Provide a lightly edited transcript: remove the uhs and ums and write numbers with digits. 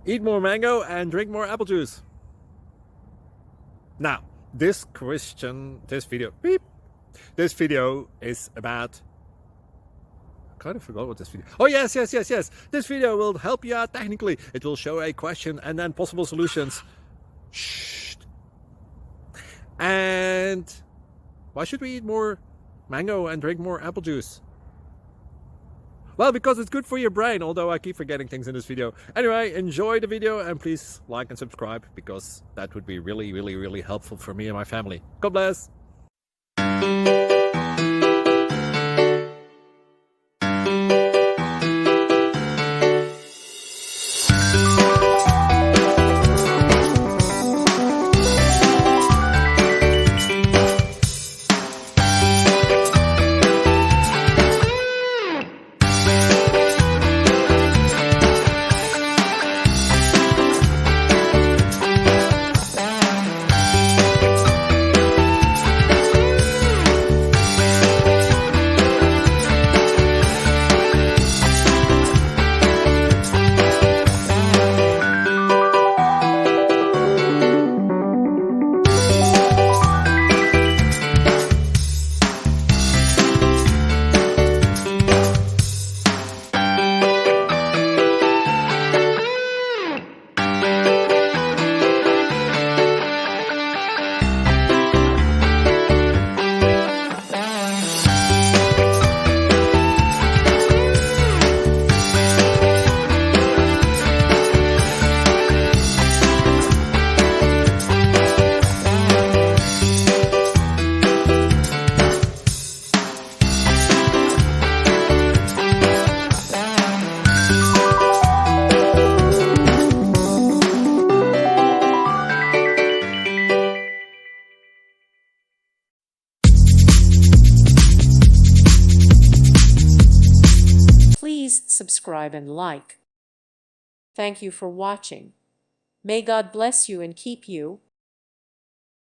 Eat more mango and drink more apple juice. Now, this video is about... I kind of forgot what this video... Oh, yes. This video will help you out technically. It will show a question and then possible solutions. Shh. And why should we eat more mango and drink more apple juice? Well, because it's good for your brain, although I keep forgetting things in this video. Anyway, enjoy the video and please like and subscribe, because that would be really helpful for me and my family. God bless! Please subscribe and like. Thank you for watching. May God bless you and keep you.